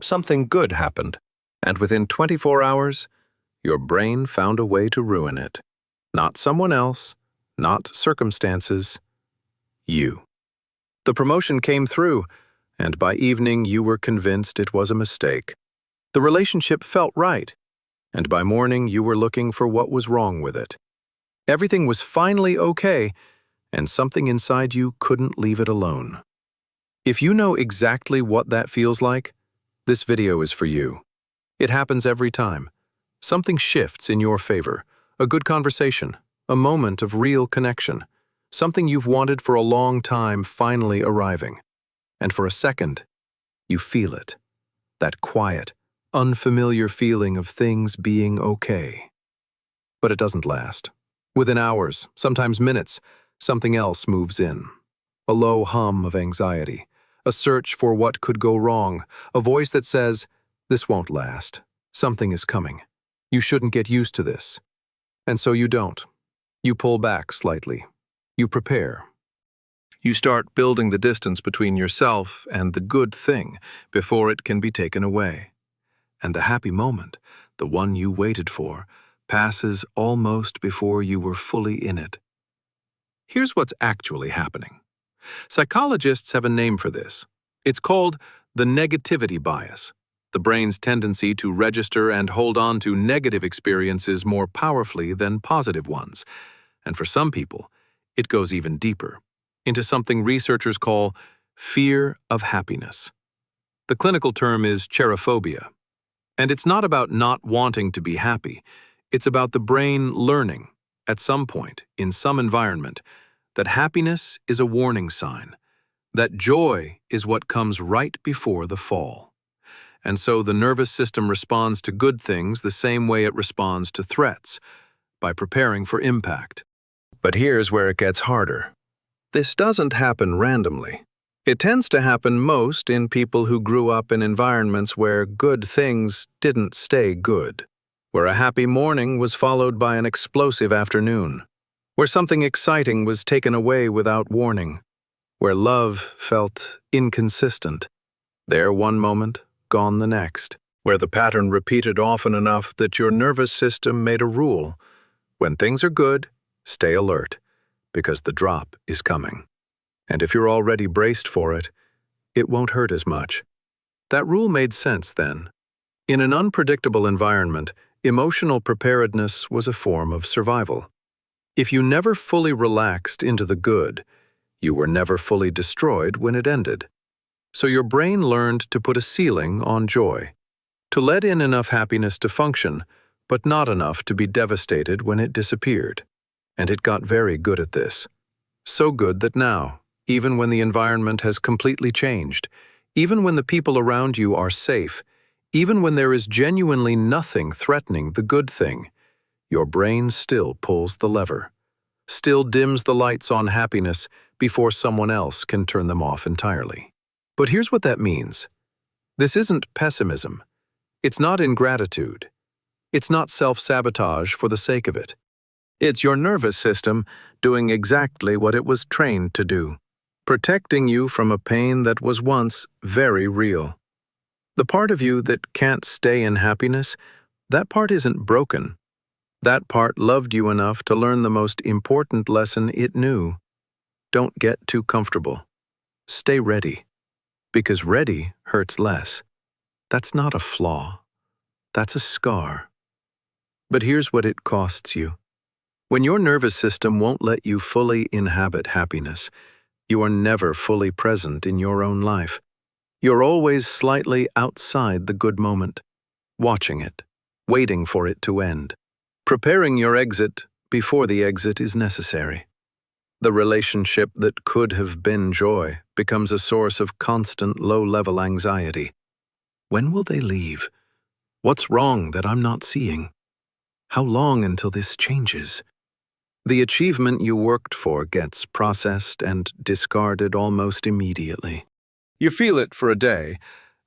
Something good happened, and within 24 hours, your brain found a way to ruin it. Not someone else, not circumstances, you. The promotion came through, and by evening you were convinced it was a mistake. The relationship felt right, and by morning you were looking for what was wrong with it. Everything was finally okay, and something inside you couldn't leave it alone. If you know exactly what that feels like, this video is for you. It happens every time. Something shifts in your favor, a good conversation, a moment of real connection, something you've wanted for a long time finally arriving. And for a second, you feel it, that quiet, unfamiliar feeling of things being okay. But it doesn't last. Within hours, sometimes minutes, something else moves in. A low hum of anxiety, a search for what could go wrong, a voice that says, "This won't last. Something is coming. You shouldn't get used to this." And so you don't. You pull back slightly. You prepare. You start building the distance between yourself and the good thing before it can be taken away. And the happy moment, the one you waited for, passes almost before you were fully in it. Here's what's actually happening. Psychologists have a name for this. It's called the negativity bias, the brain's tendency to register and hold on to negative experiences more powerfully than positive ones. And for some people, it goes even deeper, into something researchers call fear of happiness. The clinical term is cherophobia. And it's not about not wanting to be happy. It's about the brain learning, at some point, in some environment, that happiness is a warning sign, that joy is what comes right before the fall. And so the nervous system responds to good things the same way it responds to threats, by preparing for impact. But here's where it gets harder. This doesn't happen randomly. It tends to happen most in people who grew up in environments where good things didn't stay good, where a happy morning was followed by an explosive afternoon, where something exciting was taken away without warning, where love felt inconsistent, there one moment, gone the next, where the pattern repeated often enough that your nervous system made a rule: when things are good, stay alert, because the drop is coming. And if you're already braced for it, it won't hurt as much. That rule made sense then. In an unpredictable environment, emotional preparedness was a form of survival. If you never fully relaxed into the good, you were never fully destroyed when it ended. So your brain learned to put a ceiling on joy, to let in enough happiness to function, but not enough to be devastated when it disappeared. And it got very good at this. So good that now, even when the environment has completely changed, even when the people around you are safe, even when there is genuinely nothing threatening the good thing, your brain still pulls the lever, still dims the lights on happiness before someone else can turn them off entirely. But here's what that means. This isn't pessimism. It's not ingratitude. It's not self-sabotage for the sake of it. It's your nervous system doing exactly what it was trained to do, protecting you from a pain that was once very real. The part of you that can't stay in happiness, that part isn't broken. That part loved you enough to learn the most important lesson it knew. Don't get too comfortable. Stay ready, because ready hurts less. That's not a flaw. That's a scar. But here's what it costs you. When your nervous system won't let you fully inhabit happiness, you are never fully present in your own life. You're always slightly outside the good moment, watching it, waiting for it to end, preparing your exit before the exit is necessary. The relationship that could have been joy becomes a source of constant low-level anxiety. When will they leave? What's wrong that I'm not seeing? How long until this changes? The achievement you worked for gets processed and discarded almost immediately. You feel it for a day,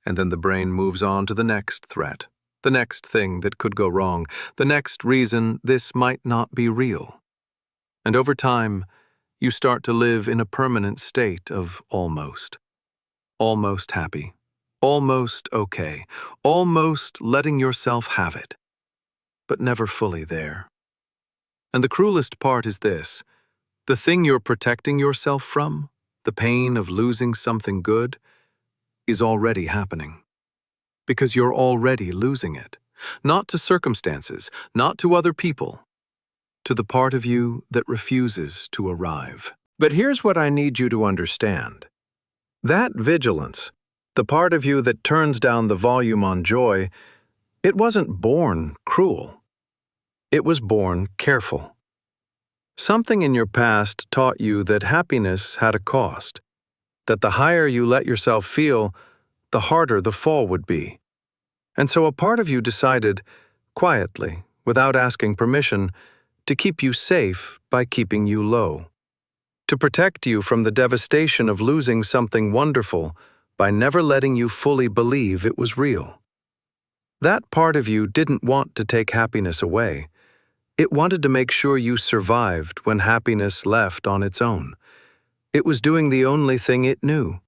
and then the brain moves on to the next threat, the next thing that could go wrong, the next reason this might not be real. And over time, you start to live in a permanent state of almost. Almost happy, almost okay, almost letting yourself have it, but never fully there. And the cruelest part is this: the thing you're protecting yourself from, the pain of losing something good, is already happening. Because you're already losing it. Not to circumstances, not to other people, to the part of you that refuses to arrive. But here's what I need you to understand. That vigilance, the part of you that turns down the volume on joy, it wasn't born cruel. It was born careful. Something in your past taught you that happiness had a cost, that the higher you let yourself feel, the harder the fall would be. And so a part of you decided, quietly, without asking permission, to keep you safe by keeping you low. To protect you from the devastation of losing something wonderful by never letting you fully believe it was real. That part of you didn't want to take happiness away. It wanted to make sure you survived when happiness left on its own. It was doing the only thing it knew.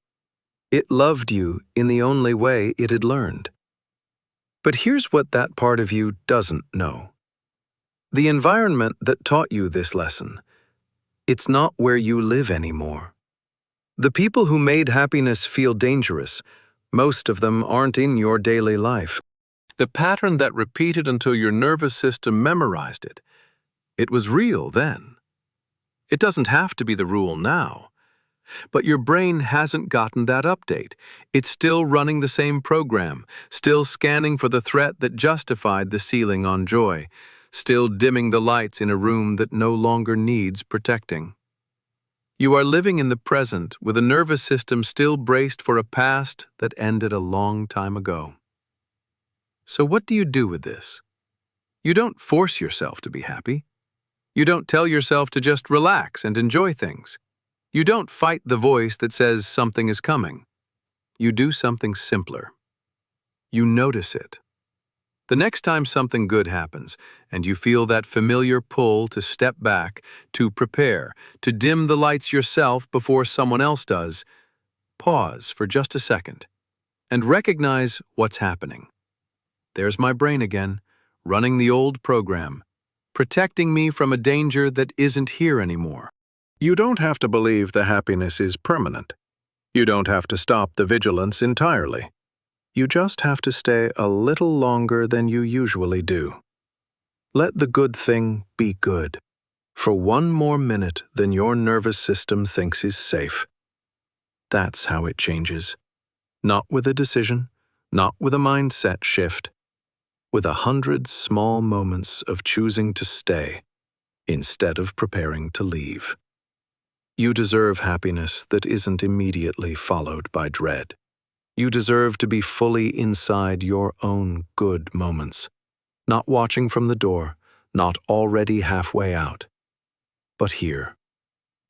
It loved you in the only way it had learned. But here's what that part of you doesn't know. The environment that taught you this lesson, it's not where you live anymore. The people who made happiness feel dangerous, most of them aren't in your daily life. The pattern that repeated until your nervous system memorized it, it was real then. It doesn't have to be the rule now. But your brain hasn't gotten that update. It's still running the same program, still scanning for the threat that justified the ceiling on joy, still dimming the lights in a room that no longer needs protecting. You are living in the present with a nervous system still braced for a past that ended a long time ago. So what do you do with this? You don't force yourself to be happy. You don't tell yourself to just relax and enjoy things. You don't fight the voice that says something is coming. You do something simpler. You notice it. The next time something good happens, and you feel that familiar pull to step back, to prepare, to dim the lights yourself before someone else does, pause for just a second and recognize what's happening. There's my brain again, running the old program, protecting me from a danger that isn't here anymore. You don't have to believe the happiness is permanent. You don't have to stop the vigilance entirely. You just have to stay a little longer than you usually do. Let the good thing be good, for one more minute than your nervous system thinks is safe. That's how it changes. Not with a decision, not with a mindset shift, with 100 small moments of choosing to stay instead of preparing to leave. You deserve happiness that isn't immediately followed by dread. You deserve to be fully inside your own good moments, not watching from the door, not already halfway out, but here,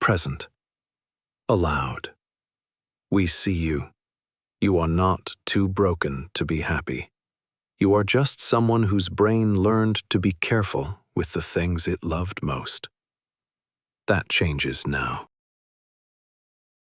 present, allowed. We see you. You are not too broken to be happy. You are just someone whose brain learned to be careful with the things it loved most. That changes now.